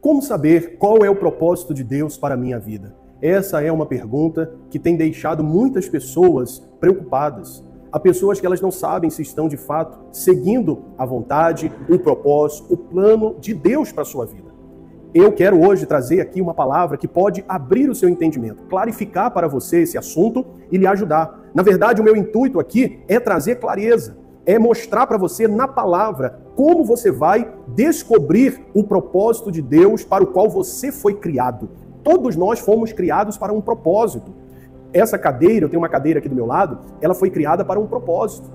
Como saber qual é o propósito de Deus para a minha vida? Essa é uma pergunta que tem deixado muitas pessoas preocupadas. Há pessoas que elas não sabem se estão de fato seguindo a vontade, o propósito, o plano de Deus para a sua vida. Eu quero hoje trazer aqui uma palavra que pode abrir o seu entendimento, clarificar para você esse assunto e lhe ajudar. Na verdade, o meu intuito aqui é trazer clareza, é mostrar para você na palavra como você vai descobrir o propósito de Deus para o qual você foi criado. Todos nós fomos criados para um propósito. Essa cadeira, eu tenho uma cadeira aqui do meu lado, ela foi criada para um propósito.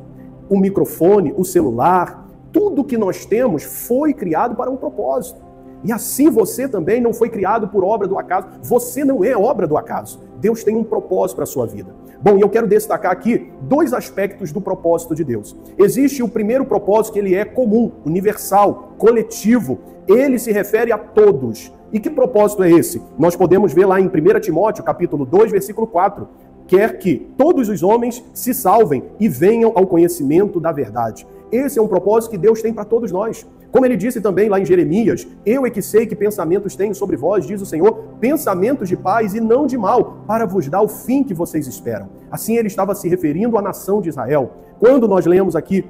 O microfone, o celular, tudo que nós temos foi criado para um propósito. E assim você também não foi criado por obra do acaso. Você não é obra do acaso. Deus tem um propósito para a sua vida. Bom, e eu quero destacar aqui dois aspectos do propósito de Deus. Existe o primeiro propósito que ele é comum, universal, coletivo. Ele se refere a todos. E que propósito é esse? Nós podemos ver lá em 1 Timóteo, capítulo 2, versículo 4. Quer que todos os homens se salvem e venham ao conhecimento da verdade. Esse é um propósito que Deus tem para todos nós. Como ele disse também lá em Jeremias, eu é que sei que pensamentos tenho sobre vós, diz o Senhor, pensamentos de paz e não de mal, para vos dar o fim que vocês esperam. Assim ele estava se referindo à nação de Israel. Quando nós lemos aqui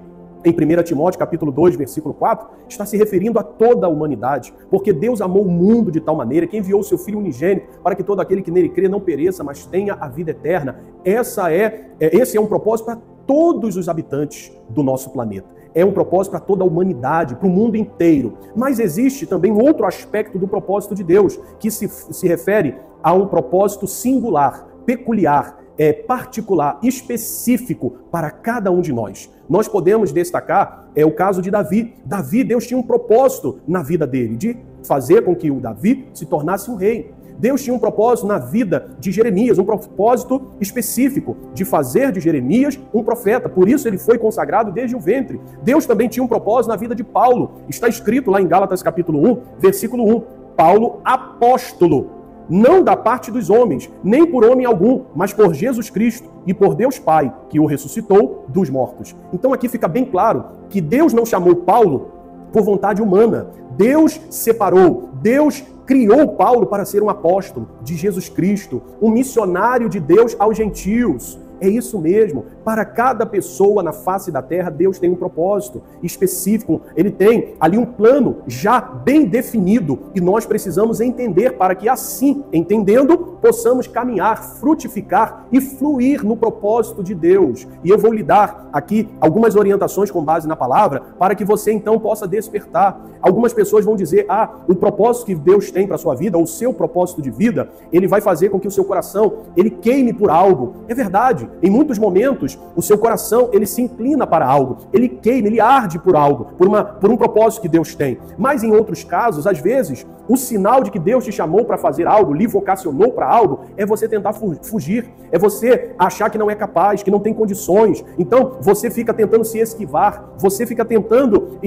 em 1 Timóteo, capítulo 2, versículo 4, está se referindo a toda a humanidade, porque Deus amou o mundo de tal maneira que enviou o seu Filho unigênito para que todo aquele que nele crê não pereça, mas tenha a vida eterna. Esse é um propósito para todos os habitantes do nosso planeta. É um propósito para toda a humanidade, para o mundo inteiro. Mas existe também outro aspecto do propósito de Deus, que se refere a um propósito singular, peculiar, particular, específico para cada um de nós. Nós podemos destacar o caso de Davi. Davi, Deus tinha um propósito na vida dele, de fazer com que o Davi se tornasse um rei. Deus tinha um propósito na vida de Jeremias, um propósito específico de fazer de Jeremias um profeta. Por isso ele foi consagrado desde o ventre. Deus também tinha um propósito na vida de Paulo. Está escrito lá em Gálatas capítulo 1, versículo 1. Paulo, apóstolo, não da parte dos homens, nem por homem algum, mas por Jesus Cristo e por Deus Pai, que o ressuscitou dos mortos. Então aqui fica bem claro que Deus não chamou Paulo por vontade humana. Deus separou, Deus criou Paulo para ser um apóstolo de Jesus Cristo, um missionário de Deus aos gentios. É isso mesmo. Para cada pessoa na face da terra, Deus tem um propósito específico. Ele tem ali um plano já bem definido e nós precisamos entender para que assim, entendendo, possamos caminhar, frutificar e fluir no propósito de Deus. E eu vou lhe dar aqui algumas orientações com base na palavra para que você então possa despertar. Algumas pessoas vão dizer, o propósito que Deus tem para a sua vida, ou o seu propósito de vida, ele vai fazer com que o seu coração, ele queime por algo. É verdade. Em muitos momentos, o seu coração, ele se inclina para algo, ele queima, ele arde por algo, por um propósito que Deus tem. Mas em outros casos, às vezes, o sinal de que Deus te chamou para fazer algo, lhe vocacionou para algo, é você tentar fugir, é você achar que não é capaz, que não tem condições. Então, você fica tentando se esquivar, você fica tentando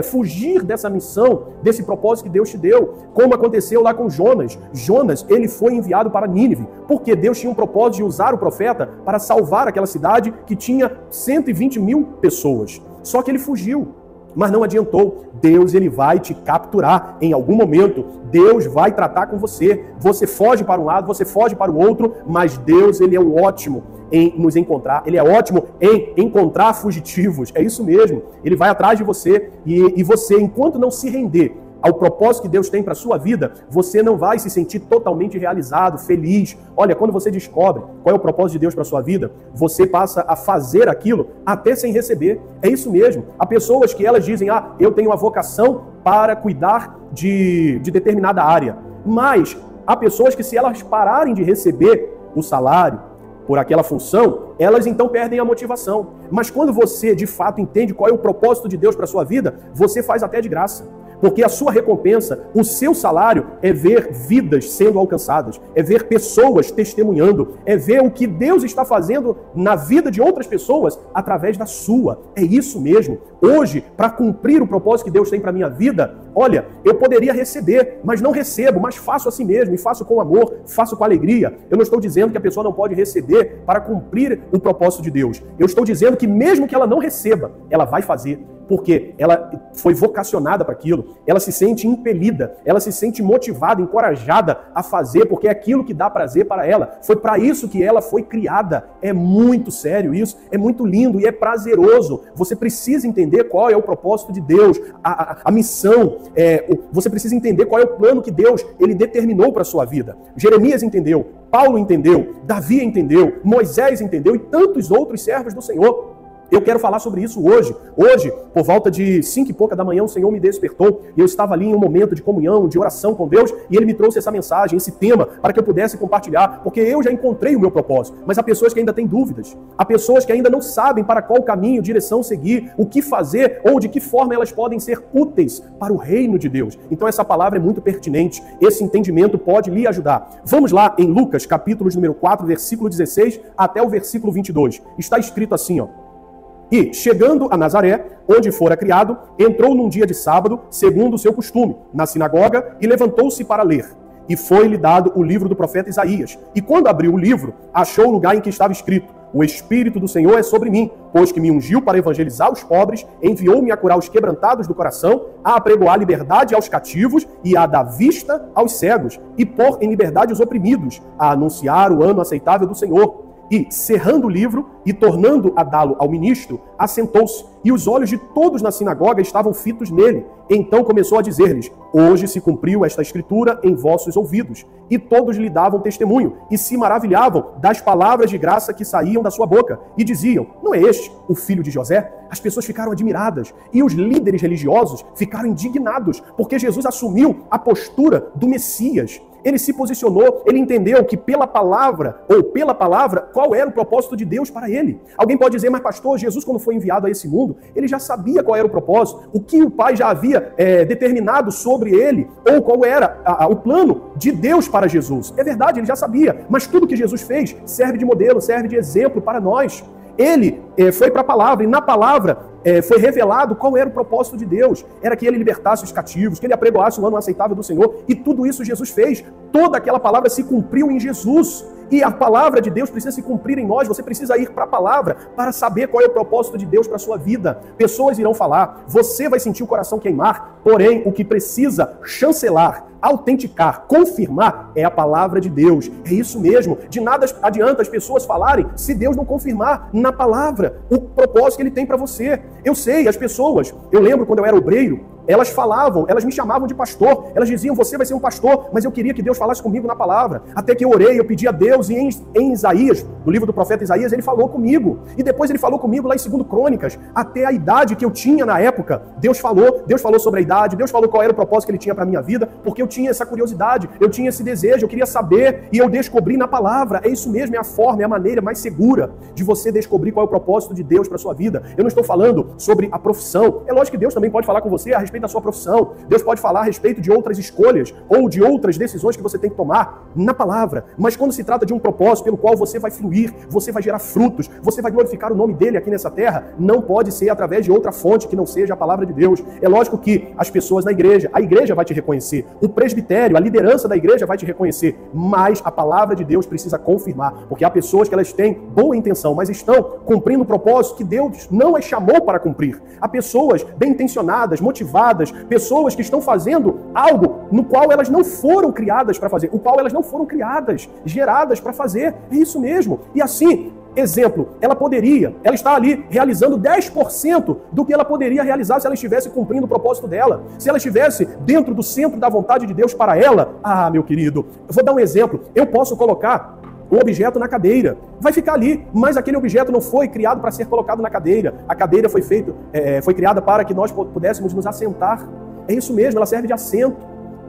fugir dessa missão, desse propósito que Deus te deu, como aconteceu lá com Jonas. Jonas, ele foi enviado para Nínive, porque Deus tinha um propósito de usar o profeta para salvar aquela cidade que tinha 120 mil pessoas. Só que ele fugiu, mas não adiantou. Deus, ele vai te capturar em algum momento. Deus vai tratar com você. Você foge para um lado, você foge para o outro, mas Deus, ele é ótimo em nos encontrar. Ele é ótimo em encontrar fugitivos. É isso mesmo. Ele vai atrás de você e você, enquanto não se render ao propósito que Deus tem para a sua vida, você não vai se sentir totalmente realizado, feliz. Olha, quando você descobre qual é o propósito de Deus para a sua vida, você passa a fazer aquilo até sem receber. É isso mesmo. Há pessoas que elas dizem, eu tenho uma vocação para cuidar de determinada área. Mas há pessoas que, se elas pararem de receber o salário por aquela função, elas então perdem a motivação. Mas quando você de fato entende qual é o propósito de Deus para a sua vida, você faz até de graça. Porque a sua recompensa, o seu salário é ver vidas sendo alcançadas, é ver pessoas testemunhando, é ver o que Deus está fazendo na vida de outras pessoas através da sua. É isso mesmo. Hoje, para cumprir o propósito que Deus tem para a minha vida, olha, eu poderia receber, mas não recebo, mas faço assim mesmo, e faço com amor, faço com alegria. Eu não estou dizendo que a pessoa não pode receber para cumprir o propósito de Deus. Eu estou dizendo que mesmo que ela não receba, ela vai fazer. porque ela foi vocacionada para aquilo, ela se sente impelida, ela se sente motivada, encorajada a fazer, porque é aquilo que dá prazer para ela. Foi para isso que ela foi criada. É muito sério isso, é muito lindo e é prazeroso. Você precisa entender qual é o propósito de Deus, a missão. Você precisa entender qual é o plano que Deus ele determinou para a sua vida. Jeremias entendeu, Paulo entendeu, Davi entendeu, Moisés entendeu e tantos outros servos do Senhor. Eu quero falar sobre isso hoje. Hoje, por volta de 5 e pouca da manhã, o Senhor me despertou e eu estava ali em um momento de comunhão, de oração com Deus, e Ele me trouxe essa mensagem, esse tema, para que eu pudesse compartilhar, porque eu já encontrei o meu propósito, mas há pessoas que ainda têm dúvidas, há pessoas que ainda não sabem para qual caminho, direção seguir, o que fazer ou de que forma elas podem ser úteis para o reino de Deus. Então essa palavra é muito pertinente, esse entendimento pode lhe ajudar. Vamos lá em Lucas, capítulo número 4, versículo 16 até o versículo 22. Está escrito assim, ó. E, chegando a Nazaré, onde fora criado, entrou num dia de sábado, segundo o seu costume, na sinagoga, e levantou-se para ler. E foi-lhe dado o livro do profeta Isaías. E quando abriu o livro, achou o lugar em que estava escrito: O Espírito do Senhor é sobre mim, pois que me ungiu para evangelizar os pobres, enviou-me a curar os quebrantados do coração, a apregoar liberdade aos cativos e a dar vista aos cegos, e pôr em liberdade os oprimidos, a anunciar o ano aceitável do Senhor. E, cerrando o livro e tornando a dá-lo ao ministro, assentou-se, e os olhos de todos na sinagoga estavam fitos nele. Então começou a dizer-lhes: Hoje se cumpriu esta escritura em vossos ouvidos. E todos lhe davam testemunho, e se maravilhavam das palavras de graça que saíam da sua boca, e diziam: Não é este o filho de José? As pessoas ficaram admiradas, e os líderes religiosos ficaram indignados, porque Jesus assumiu a postura do Messias. Ele se posicionou, ele entendeu que pela palavra, qual era o propósito de Deus para ele. Alguém pode dizer: mas pastor, Jesus quando foi enviado a esse mundo, ele já sabia qual era o propósito, o que o Pai já havia determinado sobre ele, ou qual era o plano de Deus para Jesus. É verdade, ele já sabia, mas tudo que Jesus fez serve de modelo, serve de exemplo para nós. Ele foi para a palavra, e na palavra foi revelado qual era o propósito de Deus. Era que ele libertasse os cativos, que ele apregoasse o ano aceitável do Senhor, e tudo isso Jesus fez. Toda aquela palavra se cumpriu em Jesus. E a palavra de Deus precisa se cumprir em nós. Você precisa ir para a palavra para saber qual é o propósito de Deus para a sua vida. Pessoas irão falar, você vai sentir o coração queimar, porém o que precisa chancelar, autenticar, confirmar é a palavra de Deus. É isso mesmo. De nada adianta as pessoas falarem se Deus não confirmar na palavra o propósito que Ele tem para você. Eu sei, as pessoas, eu lembro quando eu era obreiro, elas falavam, elas me chamavam de pastor, elas diziam: você vai ser um pastor, mas eu queria que Deus falasse comigo na palavra. Até que eu orei, eu pedi a Deus, e em Isaías, no livro do profeta Isaías, ele falou comigo. E depois ele falou comigo lá em 2 Crônicas, até a idade que eu tinha na época. Deus falou sobre a idade, Deus falou qual era o propósito que Ele tinha para a minha vida, porque eu tinha essa curiosidade, eu tinha esse desejo, eu queria saber, e eu descobri na palavra. É isso mesmo, é a forma, é a maneira mais segura de você descobrir qual é o propósito de Deus para a sua vida. Eu não estou falando sobre a profissão. É lógico que Deus também pode falar com você a respeito da sua profissão. Deus pode falar a respeito de outras escolhas ou de outras decisões que você tem que tomar na palavra. Mas quando se trata de um propósito pelo qual você vai fluir, você vai gerar frutos, você vai glorificar o nome dele aqui nessa terra, não pode ser através de outra fonte que não seja a palavra de Deus. É lógico que as pessoas na igreja, a igreja vai te reconhecer, o presbitério, a liderança da igreja vai te reconhecer, mas a palavra de Deus precisa confirmar, porque há pessoas que elas têm boa intenção, mas estão cumprindo o propósito que Deus não as chamou para cumprir. Há pessoas bem intencionadas, motivadas, pessoas que estão fazendo algo no qual elas não foram criadas para fazer, o qual elas não foram criadas, geradas para fazer. É isso mesmo. E assim, exemplo, ela está ali realizando 10% do que ela poderia realizar se ela estivesse cumprindo o propósito dela. Se ela estivesse dentro do centro da vontade de Deus para ela. Ah, meu querido, eu vou dar um exemplo. Eu posso colocar um objeto na cadeira, vai ficar ali, mas aquele objeto não foi criado para ser colocado na cadeira. A cadeira foi criada para que nós pudéssemos nos assentar. É isso mesmo, ela serve de assento,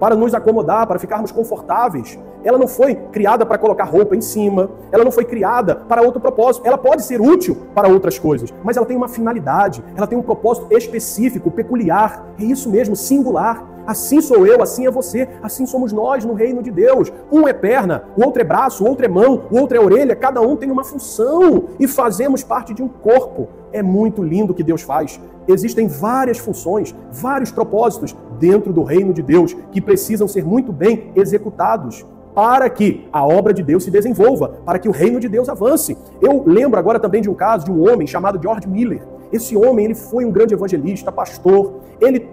para nos acomodar, para ficarmos confortáveis. Ela não foi criada para colocar roupa em cima, ela não foi criada para outro propósito. Ela pode ser útil para outras coisas, mas ela tem uma finalidade, ela tem um propósito específico, peculiar. É isso mesmo, singular. Assim sou eu, assim é você, assim somos nós no reino de Deus. Um é perna, o outro é braço, o outro é mão, o outro é orelha, cada um tem uma função e fazemos parte de um corpo. É muito lindo o que Deus faz. Existem várias funções, vários propósitos dentro do reino de Deus que precisam ser muito bem executados para que a obra de Deus se desenvolva, para que o reino de Deus avance. Eu lembro agora também de um caso de um homem chamado George Miller. Esse homem, ele foi um grande evangelista, pastor, ele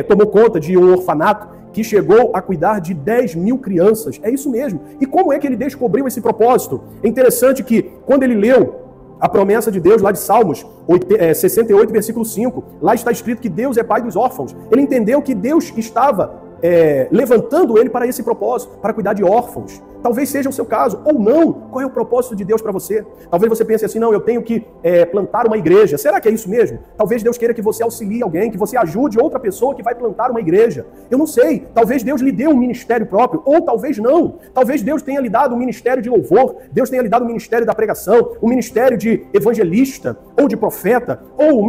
tomou conta de um orfanato que chegou a cuidar de 10.000 crianças. É isso mesmo. E como é que ele descobriu esse propósito? É interessante que, quando ele leu a promessa de Deus lá de Salmos 68, versículo 5, lá está escrito que Deus é pai dos órfãos. Ele entendeu que Deus estava levantando ele para esse propósito, para cuidar de órfãos. Talvez seja o seu caso, ou não. Qual é o propósito de Deus para você? Talvez você pense assim, não, eu tenho que plantar uma igreja. Será que é isso mesmo? Talvez Deus queira que você auxilie alguém, que você ajude outra pessoa que vai plantar uma igreja. Eu não sei. Talvez Deus lhe dê um ministério próprio, ou talvez não. Talvez Deus tenha lhe dado um ministério de louvor, Deus tenha lhe dado um ministério da pregação, um ministério de evangelista, ou de profeta, ou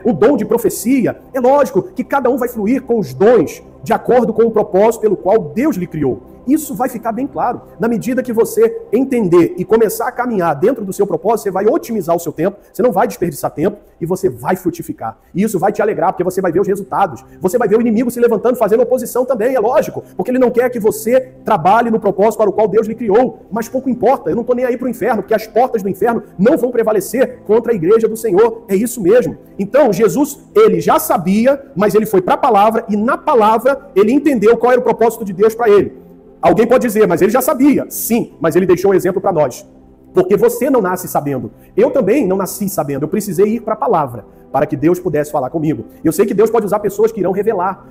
o dom de profecia. É lógico que cada um vai fluir com os dons de acordo com o propósito pelo qual Deus lhe criou. Isso vai ficar bem claro. Na medida que você entender e começar a caminhar dentro do seu propósito, você vai otimizar o seu tempo, você não vai desperdiçar tempo e você vai frutificar. E isso vai te alegrar, porque você vai ver os resultados. Você vai ver o inimigo se levantando, fazendo oposição também, é lógico. Porque ele não quer que você trabalhe no propósito para o qual Deus lhe criou. Mas pouco importa, eu não estou nem aí para o inferno, porque as portas do inferno não vão prevalecer contra a igreja do Senhor. É isso mesmo. Então, Jesus, ele já sabia, mas ele foi para a palavra e na palavra ele entendeu qual era o propósito de Deus para ele. Alguém pode dizer, mas ele já sabia. Sim, mas ele deixou um exemplo para nós. Porque você não nasce sabendo. Eu também não nasci sabendo. Eu precisei ir para a palavra para que Deus pudesse falar comigo. Eu sei que Deus pode usar pessoas que irão revelar.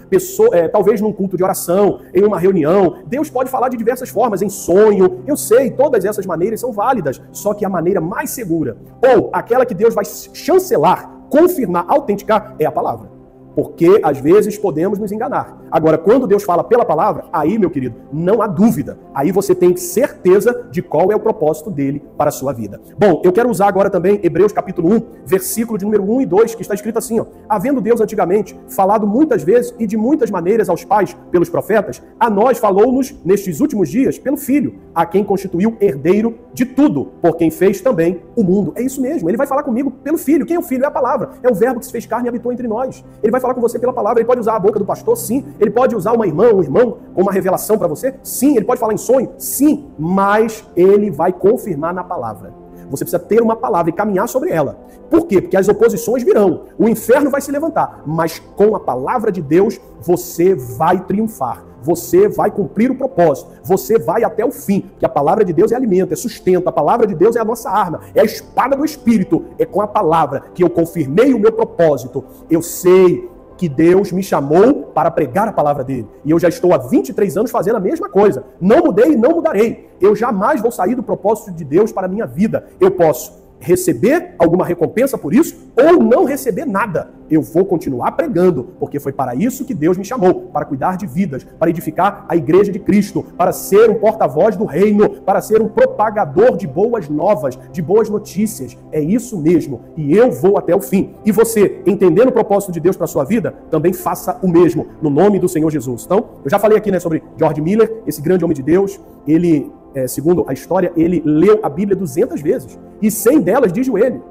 Talvez num culto de oração, em uma reunião. Deus pode falar de diversas formas, em sonho. Eu sei, todas essas maneiras são válidas. Só que a maneira mais segura, ou aquela que Deus vai chancelar, confirmar, autenticar, é a palavra. Porque, às vezes, podemos nos enganar. Agora, quando Deus fala pela palavra, aí, meu querido, não há dúvida. Aí você tem certeza de qual é o propósito dele para a sua vida. Bom, eu quero usar agora também Hebreus capítulo 1, versículo de número 1 e 2, que está escrito assim, ó. Havendo Deus antigamente falado muitas vezes e de muitas maneiras aos pais pelos profetas, a nós falou-nos nestes últimos dias pelo Filho, a quem constituiu herdeiro de tudo, por quem fez também o mundo. É isso mesmo, ele vai falar comigo pelo Filho. Quem é o Filho? É a palavra. É o verbo que se fez carne e habitou entre nós. Ele vai falar com você pela palavra, ele pode usar a boca do pastor, sim. Ele pode usar uma irmã, um irmão, com uma revelação para você, sim. Ele pode falar em sonho, sim. Mas ele vai confirmar na palavra. Você precisa ter uma palavra e caminhar sobre ela. Por quê? Porque as oposições virão. O inferno vai se levantar. Mas com a palavra de Deus, você vai triunfar. Você vai cumprir o propósito. Você vai até o fim. Porque a palavra de Deus é alimento, é sustento. A palavra de Deus é a nossa arma. É a espada do Espírito. É com a palavra que eu confirmei o meu propósito. Eu sei que Deus me chamou para pregar a palavra dele. E eu já estou há 23 anos fazendo a mesma coisa. Não mudei e não mudarei. Eu jamais vou sair do propósito de Deus para a minha vida. Eu posso receber alguma recompensa por isso ou não receber nada. Eu vou continuar pregando, porque foi para isso que Deus me chamou, para cuidar de vidas, para edificar a igreja de Cristo, para ser um porta-voz do reino, para ser um propagador de boas novas, de boas notícias. É isso mesmo. E eu vou até o fim. E você, entendendo o propósito de Deus para a sua vida, também faça o mesmo, no nome do Senhor Jesus. Então, eu já falei aqui, sobre George Miller, esse grande homem de Deus. Ele, segundo a história, ele leu a Bíblia 200 vezes. E 100 delas de joelho.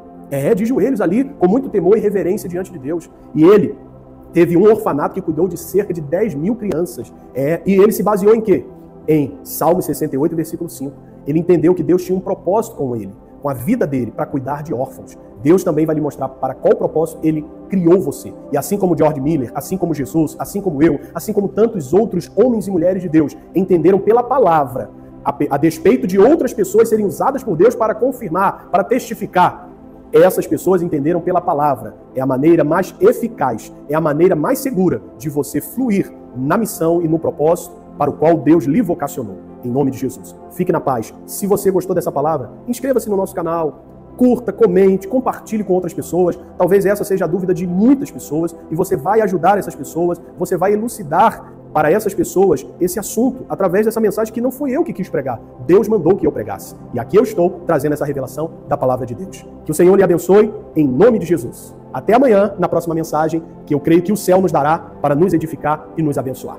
De joelhos ali, com muito temor e reverência diante de Deus. E ele teve um orfanato que cuidou de cerca de 10.000 crianças. E ele se baseou em quê? Em Salmo 68, versículo 5. Ele entendeu que Deus tinha um propósito com ele, com a vida dele, para cuidar de órfãos. Deus também vai lhe mostrar para qual propósito ele criou você. E assim como George Miller, assim como Jesus, assim como eu, assim como tantos outros homens e mulheres de Deus, entenderam pela palavra, a despeito de outras pessoas serem usadas por Deus para confirmar, para testificar, essas pessoas entenderam pela palavra. É a maneira mais eficaz, é a maneira mais segura de você fluir na missão e no propósito para o qual Deus lhe vocacionou. Em nome de Jesus. Fique na paz. Se você gostou dessa palavra, inscreva-se no nosso canal, curta, comente, compartilhe com outras pessoas. Talvez essa seja a dúvida de muitas pessoas e você vai ajudar essas pessoas, você vai elucidar para essas pessoas esse assunto através dessa mensagem que não fui eu que quis pregar. Deus mandou que eu pregasse. E aqui eu estou trazendo essa revelação da palavra de Deus. Que o Senhor lhe abençoe em nome de Jesus. Até amanhã, na próxima mensagem, que eu creio que o céu nos dará para nos edificar e nos abençoar.